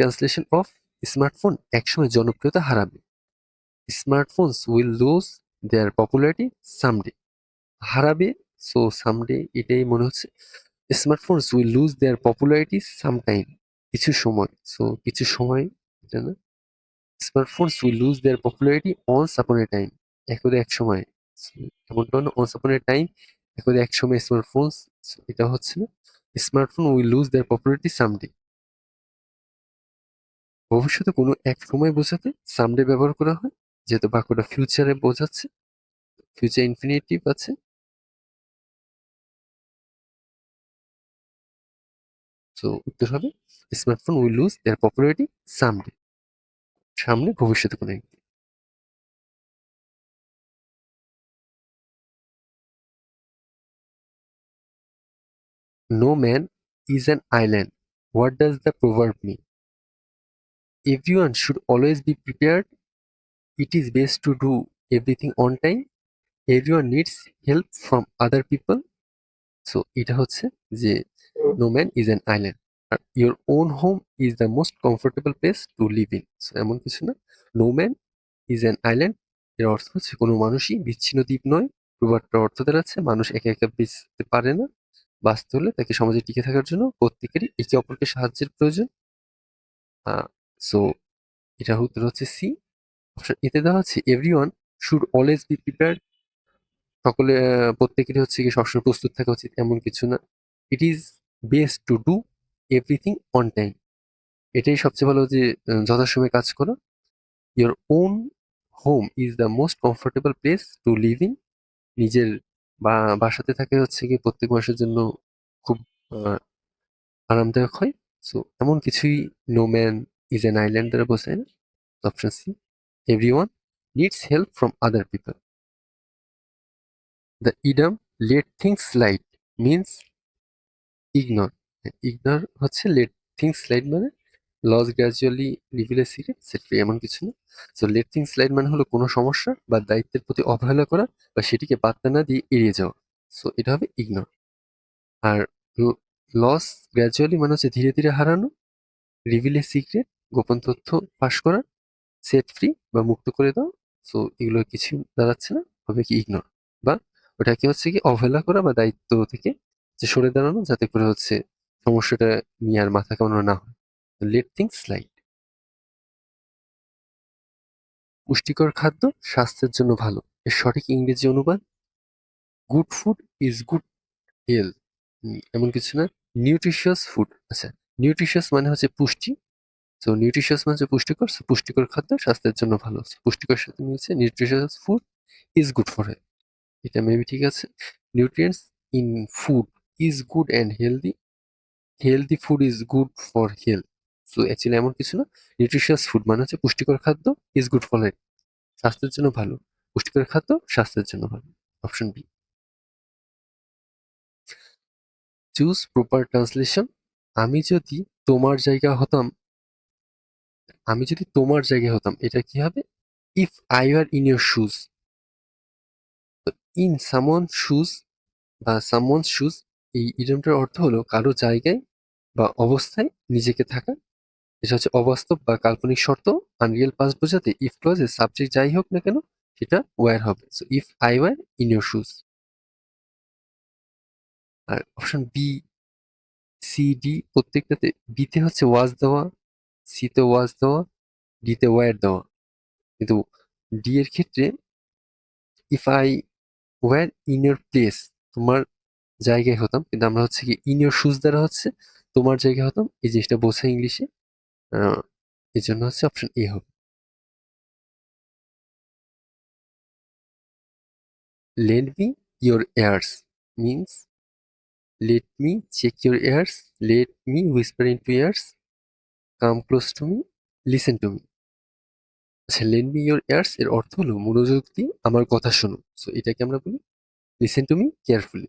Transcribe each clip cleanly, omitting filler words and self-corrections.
Translation of smartphone একসময় জনপ্রিয়তা হারাবে। Smartphones will lose their popularity someday. হারাবে, সো সামডে এটাই মনে হচ্ছে। Smartphones will lose their popularity sometime, কিছু সময়, সো কিছু সময়, এটা না। Smartphones will lose their popularity once upon a time, একদে এক সময়। So, এমনটা না অনস আপন এ টাইম, একদে এক সময় স্মার্টফোনস, এটা হচ্ছে না। Smartphone will lose their popularity someday, ভবিষ্যতে কোনো এক সময় বোঝাতে সামডে ব্যবহার করা হয়, যেহেতু বাক্যটা ফিউচারে বোঝাচ্ছে, ফিউচার ইনফিনিটিভ আছে। সো উত্তর হবে smartphone will lose their popularity someday, সামনে ভবিষ্যতে কোনো একদিন। No man is an island. What does the proverb mean? Everyone should always be prepared. It is best to do everything on time. Everyone needs help from other people. So এটা হচ্ছে যে no man is an island. R your own home is the most comfortable place to live in. So এমন কিছু না। No man is an island এর অর্থ হচ্ছে কোনো মানুষই বিচ্ছিন্ন দ্বীপ নয়। প্রবাদটার অর্থ দাঁড়াচ্ছে মানুষ একা একা বাঁচতে পারে না। বাঁচতে হলে তাকে সমাজে টিকে থাকার জন্য প্রত্যেকেরই একে অপরকে সাহায্যের প্রয়োজন। সো এটার উত্তর হচ্ছে সি। অপশন এতে দেওয়া হচ্ছে everyone should always be prepared, সকলে প্রত্যেকেরই হচ্ছে কি সবসময় প্রস্তুত থাকা উচিত এমন কিছু না। It is best to do everything on time, এটাই সবচেয়ে ভালো যে যথাসময়ে কাজ করা। Your own home is the most comfortable place to live in, নিজের বা বাসাতে থাকে হচ্ছে কি প্রত্যেক মানুষের জন্য খুব আহ, আরামদায়ক হয়। সো এমন কিছুই no man is an island দ্বারা বোঝায় না। Option C, everyone needs help from other people. The idiom let things slide means ignore. Ignore হচ্ছে let things slide মানে lose gradually reveal a secret set free, এমন কিছু না। So late things slide মানে হলো কোনো সমস্যা বা দায়িত্বের প্রতি অবহেলা করা বা সেটিকে পাত্তা না দিয়ে এড়িয়ে যাওয়া। সো এটা হবে ইগনোর। আর লস গ্র্যাজুয়ালি মানে হচ্ছে ধীরে ধীরে হারানো, রিভিল এ সিক্রেট গোপন তথ্য ফাঁস করা, সেট ফ্রি বা মুক্ত করে দাও। সো এগুলো কিছু দাঁড়াচ্ছে না, হবে কি ইগনোর। বা ওটাকে হচ্ছে কি অবহেলা করা বা দায়িত্ব থেকে যে সরে দাঁড়ানো, যাতে করে হচ্ছে সমস্যাটা নিয়ে আর মাথা কামানো না হয়। Let things slide. পুষ্টিকর খাদ্য স্বাস্থ্যের জন্য ভালো, এর সঠিক ইংরেজি অনুবাদ good food is good health, এমন কিছু না। নিউট্রিশিয়াস ফুড, আচ্ছা, নিউট্রিশিয়াস মানে হচ্ছে পুষ্টি। তো নিউট্রিশিয়াস মানে হচ্ছে পুষ্টিকর, so পুষ্টিকর খাদ্য স্বাস্থ্যের জন্য ভালো। So পুষ্টিকর সাথে মিলছে nutritious food is good for health, এটা মেবি ঠিক আছে। Nutrients in food is good and healthy, healthy food is good for health. So actually এমন কিছু না। নিউট্রিশিয়াস ফুড মানে হচ্ছে পুষ্টিকর খাদ্য, ইজ গুড ফর হেলথ স্বাস্থ্যের জন্য ভালো, পুষ্টিকর খাদ্য স্বাস্থ্যের জন্য ভালো। Option B. Choose proper translation. আমি যদি তোমার জায়গা হতাম, আমি যদি তোমার জায়গায় হতাম, এটা কি হবে? If I are in your shoes. In someone shoes বা সামওয়ান শুজ, এই ইডিয়মটার অর্থ হলো কারো জায়গায় বা অবস্থায় নিজেকে থাকা। এটা হচ্ছে অবাস্তব বা কাল্পনিক শর্ত। আনরিয়েল পাস্ট বোঝাতে ইফ ক্লজের সাবজেক্ট যাই হোক না কেন সেটা ওয়্যার হবে। So if I were in your shoes. আর অপশন বি, সি, ডি প্রত্যেকটাতে বিতে হচ্ছে ওয়াজ দেওয়া, সিতে ওয়াজ দেওয়া, ডিতে ওয়্যার দেওয়া। কিন্তু ডি এর ক্ষেত্রে if I were in your place, তোমার জায়গায় হতাম, কিন্তু আমরা হচ্ছে কি ইন ইউর শুজ দ্বারা হচ্ছে তোমার জায়গায় হতাম, এই জিনিসটা বোঝায় ইংলিশে। এই জন্য হচ্ছে অপশন এ হবে। Lend me your ears means let me check your ears, let me whisper in to ears, come close to me, listen to me. আচ্ছা, লেন্ড মি ইউর এয়ার্স এর অর্থ হলো মনোযোগ দিয়ে আমার কথা শোনো। সো এটাকে আমরা বলি লিসেন টু মি কেয়ারফুলি।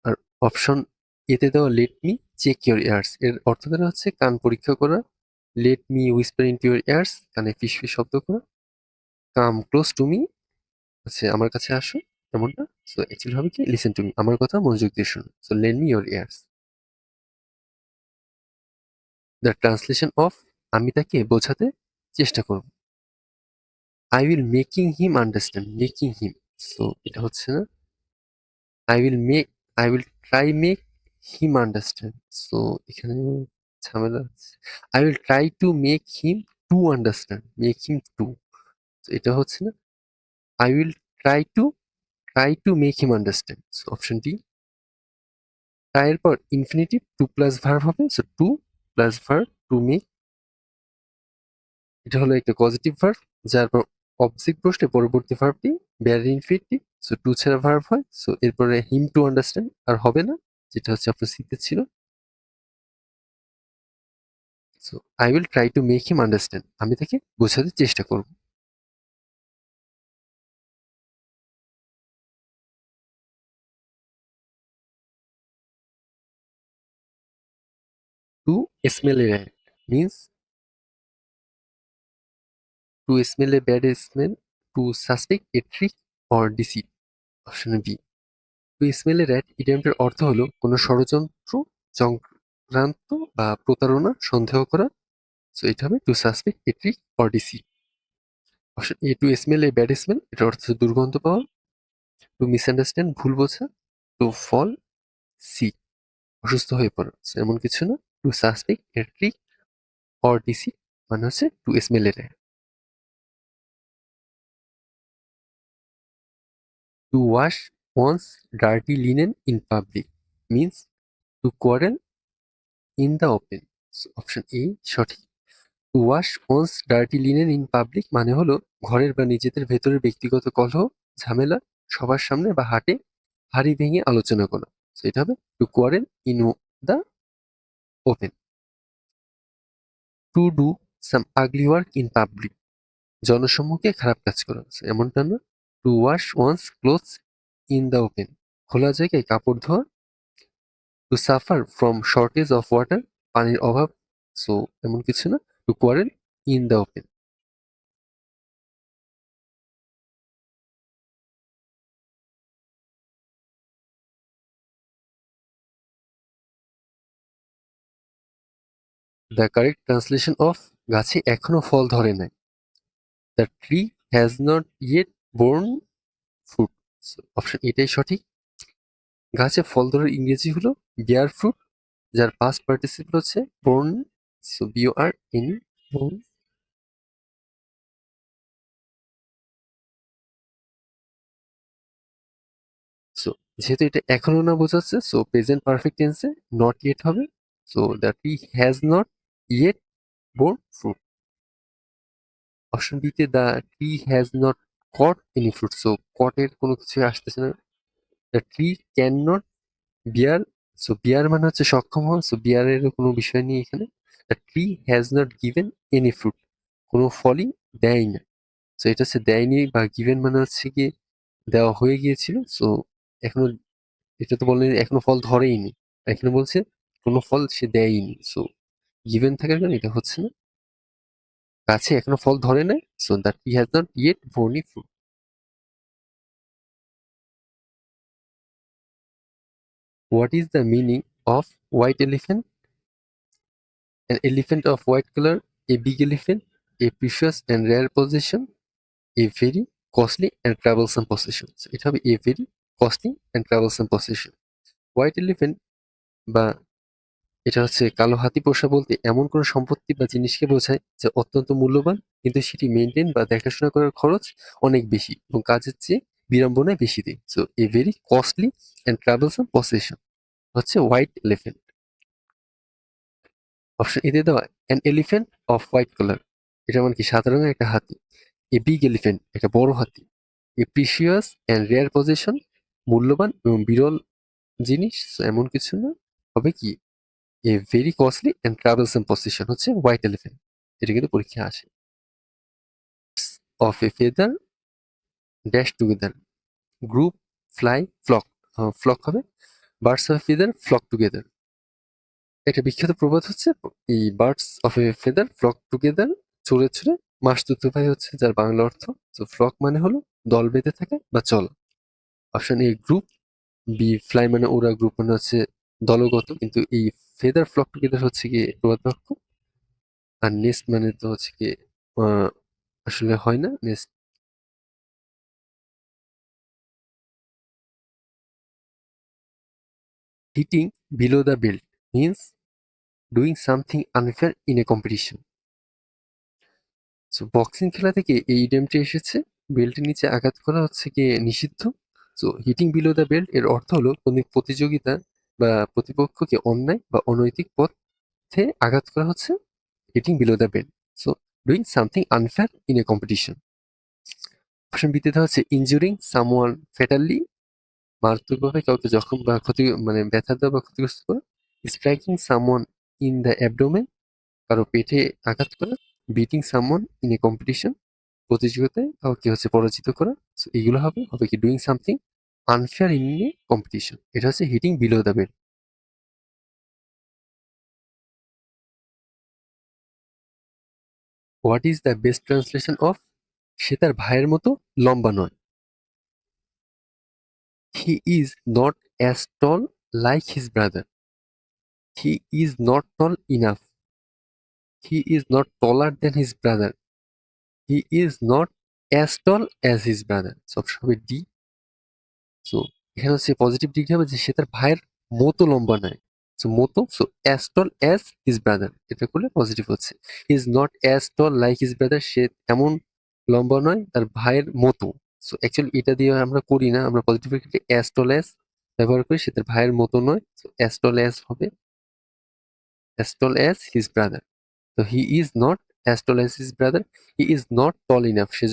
আর অপশন এতে দেওয়া let me check your ears এর অর্থ দ্বারা হচ্ছে কান পরীক্ষা করা। Let me whisper in to your ears কানে ফিস ফিস শব্দ করা। কাম ক্লোজ টু মি হচ্ছে আমার কাছে আসো, এমনটা। সো অ্যাকচুয়ালি হবে কি লিসেন টু মি, আমার কথা মনোযোগ দিয়ে শোনো। So lend me your ears. The translation of আমি তাকে বোঝাতে চেষ্টা করব। I will making him understand making him, so এটা হচ্ছে না। I will make I will try make him understand, so এখানে ঝামেলা আছে। I will try to make him to understand make him to, এটা হচ্ছে না। I will try to make him understand, so option D. Try এর পর infinitive two plus verb হবে, so to plus verb to make, এটা হলো একটা positive verb, যার পর অবজেক্ট বসলে পরবর্তী ভার্বটি বেয়ার ইনফিনিটিভ, সো টু ছাড়া ভার্ব হয়, সো এরপরে হিম টু আন্ডারস্ট্যান্ড আর হবে না, যেটা হচ্ছে আপনার সিতে ছিল। So I will try to make him understand, আমি তাকে বোঝাতে চেষ্টা করব। Two smell a rat means to smell a bad smell, to suspect a trick or deceit. Option B. To smell a rat ইডিয়ামটার অর্থ হলো কোনো ষড়যন্ত্র, চক্রান্ত বা প্রতারণা সন্দেহ করা, সো এটা হবে to suspect a trick or deceit. Option A to smell a bad smell, এটার অর্থ হচ্ছে দুর্গন্ধ পাওয়া। টু মিসআন্ডারস্ট্যান্ড ভুল বোঝা। টু ফল সিক অসুস্থ হয়ে পড়া, so এমন কিছু না। To suspect a trick or deceit মানে হচ্ছে to smell a rat। To wash one's dirty linen in public means to quarrel in the open, option A সঠিক। To wash one's dirty linen in public মানে হলো ঘরের বা নিজেদের ভেতরের ব্যক্তিগত কলহ, ঝামেলা সবার সামনে বা হাটে হাড়ি ভেঙে আলোচনা করা, So এটা হবে to quarrel in the open. To do some ugly work in public জনসম্মুখে খারাপ কাজ করা, So এমনটা না। To wash one's clothes in the open খোলা জায়গায় কাপড় ধোয়া। To suffer from shortage of water পানির অভাব, সো এমন কিছু না। To quarrel in the open. The correct translation of গাছে এখনো ফল ধরে নাই, the tree has not yet born fruit, option এটাই সঠিক। গাছে ফল ধরার ইংরেজি হলো বিয়ার ফ্রুট, যার পাস্ট পার্টিসিপল হচ্ছে born, so B O R N born. So যেহেতু এটা এখনো না বোঝাচ্ছে, সো প্রেজেন্ট পারফেক্ট টেন্সে নট ইয়েট হবে, so the tree has not yet born fruit. Option বিতে the tree has not got any fruit, so কটের কোনো কিছু আসতেছে না। The tree can not bear, so bear মানে হচ্ছে সক্ষম হওয়া, সো বিয়ারের কোনো বিষয় নেই এখানে। The tree has not given any fruit কোনো ফলই দেয় না, সো এটা হচ্ছে দেয়নি বা গিভেন মানে হচ্ছে গিয়ে দেওয়া হয়ে গিয়েছিল, সো এখনো এটা তো বলেনি এখনো ফল ধরেইনি, এখানে বলছে কোনো ফল সে দেয়নি, সো গিভেন থাকার কারণে এটা হচ্ছে না। গাছে এখনো ফল ধরে নাই, so that he has not yet born fruit. What is the meaning of white elephant? An elephant of white color, a big elephant, a precious and rare possession, a very costly and troublesome possession. So it হবে a very costly and troublesome possession. White elephant বা এটা হচ্ছে কালো হাতি পোষা বলতে এমন কোনো সম্পত্তি বা জিনিসকে বোঝায় যা অত্যন্ত মূল্যবান, কিন্তু সেটি মেনটেন বা দেখাশোনা করার খরচ অনেক বেশি এবং কাজের চেয়ে বিড়ম্বনায় বেশি দেয়, so A very costly and troublesome possession হচ্ছে হোয়াইট এলিফ্যান্ট। অপশন এতে দেওয়া an elephant off white colour, এটা মানে কি সাদা রঙের একটা হাতি। এ বিগ এলিফ্যান্ট একটা বড় হাতি। এ প্রিশিয়াস অ্যান্ড রেয়ার পজিশন মূল্যবান এবং বিরল জিনিস, so এমন কিছু না। হবে কি a very costly and troublesome position হচ্ছে হোয়াইট এলিফ্যান্ট, এটা কিন্তু পরীক্ষা আসে। Of a feather dash together group fly flock, flock হবে birds of feather flock together. একটা বিখ্যাত প্রবাদ হচ্ছে এই birds of a feather flock together, চড়ে চড়ে মাস তুতো ভাই হচ্ছে যার বাংলা অর্থ। তো ফ্লক মানে হলো দল বেঁধে থাকা বা চলা। Option A group, B fly মানে ওরা, গ্রুপ মানে হচ্ছে দলগত, কিন্তু এই ফেদার ফ্লক টুগেদার হচ্ছে গিয়ে প্রবাদ বাক্য। আর নেস্ট মানে তো হচ্ছে কি আহ, আসলে হয় না nest. Hitting below the belt means doing something unfair in a competition. So boxing খেলা থেকে এই ইডিয়মটি এসেছে। বেল্টের নিচে আঘাত করা হচ্ছে গিয়ে নিষিদ্ধ। So hitting below the belt এর অর্থ হলো কোনো প্রতিযোগিতা বা প্রতিপক্ষকে অন্যায় বা অনৈতিক পথে আঘাত করা হচ্ছে hitting below the belt. So doing something unfair in a competition. Option বিতে দেওয়া হচ্ছে ইনজুরিং সামওয়ান ফেটালি, মারাত্মকভাবে কাউকে জখম বা ক্ষতি মানে ব্যথা দেওয়া বা ক্ষতিগ্রস্ত করা। Striking someone in the abdomen, কারো পেটে আঘাত করা। Beating someone in a competition, প্রতিযোগিতায় কাউকে হচ্ছে পরাজিত করা। সো এগুলো হবে হবে কি doing something unfair in a competition. এটা হচ্ছে hitting below the belt. What is the best translation of সে তার ভাইয়ের মতো লম্বা নয়? He is not as tall like his brother. He is not tall enough. He is not taller than his brother. He is not as tall as his brother. Option হবে D. So এখানে হচ্ছে positive দিকটা হবে যে সে তার ভাইয়ের মতো লম্বা নয়। সো মতো, so as tall as his brother, এটা করলে পজিটিভ হচ্ছে। Is not as tall like his brother, সে এমন লম্বা নয় তার ভাইয়ের মতো। সো অ্যাকচুয়ালি এটা দিয়ে আমরা করি না, আমরা পজিটিভের ক্ষেত্রে অ্যাজ টল অ্যাজ ব্যবহার করি। সে তার ভাইয়ের মতো নয়, সো অ্যাজ টল অ্যাজ হবে as tall as his brother. তো he is not as tall as his brother. He is not tall enough, সে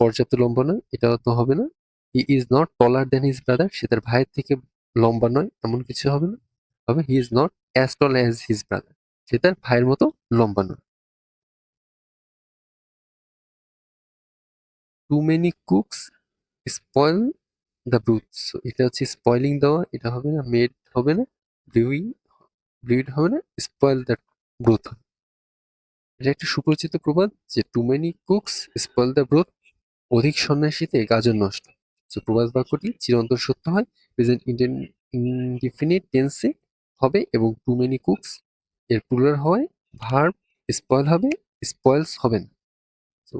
পর্যাপ্ত লম্বা নয়, এটাও তো হবে না। He is not taller than his brother, সে তার ভাইয়ের থেকে লম্বা নয়, এমন কিছু হবে না। হবে he is not as tall as his brother, সে তার ভাইয়ের মতো লম্বা নয়। Too many cooks spoil the broth. এটা হচ্ছে স্পয়লিং দেওয়া, এটা হবে না। মেড হবে না। ব্রিউইং ব্রিড হবে না। Spoil the broth. এটা একটা সুপরিচিত প্রবাদ যে too many cooks spoil the broth, অধিক সন্ন্যাসীতে গাজন নষ্ট। সো প্রবাদ বাক্যটি চিরন্তন সত্য হয়, প্রেজেন্ট ইনডিফিনিট টেন্সে হবে এবং টু মেনি কুকস এর প্লুরাল হয় ভার্ব স্পয়েল হবে, স্পয়েলস হবে না। So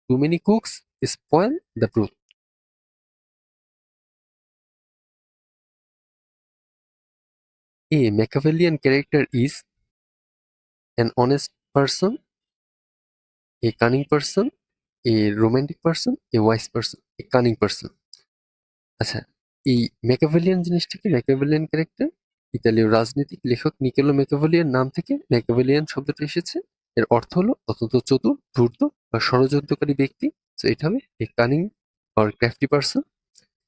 too many cooks spoil the broth. A Machiavellian character is an honest person, a cunning person, a romantic person, a wise person, a cunning person. আচ্ছা, এই Machiavellian জিনিসটা কি? Machiavellian character ইতালীয় রাজনীতিক লেখক নিকেলো ম্যাকিয়াভেলিয়ার নাম থেকে ম্যাকিয়াভেলিয়ান শব্দটা এসেছে। এর অর্থ হলো অত্যন্ত চতুর, ধূর্ত বা ষড়যন্ত্রকারী ব্যক্তি। তো এটা হবে a cunning or crafty person.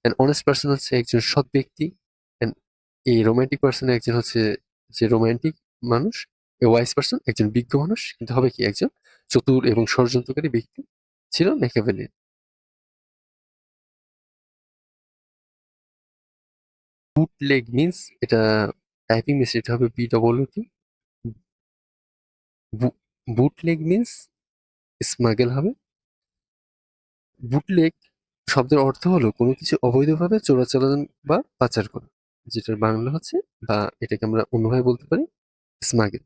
And honest person হচ্ছে একজন সৎ ব্যক্তি। অ্যান্ড এই রোমান্টিক পারসন একজন হচ্ছে যে রোমান্টিক মানুষ। এ ওয়াইস পারসন একজন বিজ্ঞ মানুষ, কিন্তু হবে কি একজন চতুর এবং ষড়যন্ত্রকারী ব্যক্তি ছিল ম্যাকিয়াভেলিয়ান। বুটলেগ মিন্স, এটা টাইপিং মিস, এটা হবে BWT। বুটলেগ মিন্স স্মাগেল হবে। বুটলেগ শব্দের অর্থ হলো কোনো কিছু অবৈধভাবে চোরাচালান বা পাচার করা, যেটার বাংলা হচ্ছে বা এটাকে আমরা অন্যভাবে বলতে পারি স্মাগেল।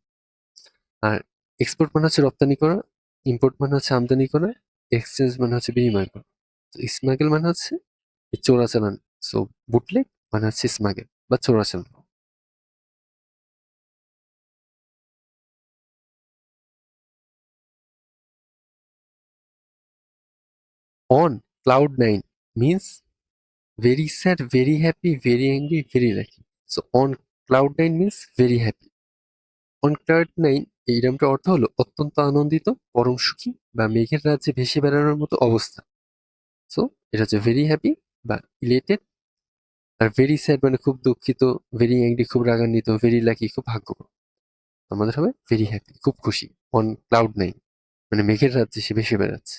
আর এক্সপোর্ট মানে হচ্ছে রপ্তানি করা, ইম্পোর্ট মানে হচ্ছে আমদানি করা, এক্সচেঞ্জ মানে হচ্ছে বিনিময় করা। তো স্মাগেল মানে হচ্ছে এই চোরাচালান। সো বুটলেগ মানে হচ্ছে স্মাগেল বা চোরাচালান। On cloud nine means very sad, very happy, very angry, very lucky. So on cloud nine means very happy. On cloud nine এই নামটার অর্থ হলো অত্যন্ত আনন্দিত, পরম সুখী বা মেঘের রাজ্যে ভেসে বেড়ানোর মতো অবস্থা। সো এটা হচ্ছে ভেরি হ্যাপি বা ইলেটেড। আর ভেরি স্যাড মানে খুব দুঃখিত, ভেরি অ্যাংরি খুব রাগান্বিত, ভেরি লাকি খুব ভাগ্যবান। আমাদের হবে ভেরি হ্যাপি খুব খুশি। অন ক্লাউড নাইন মানে মেঘের রাজ্যে সে ভেসে বেড়াচ্ছে।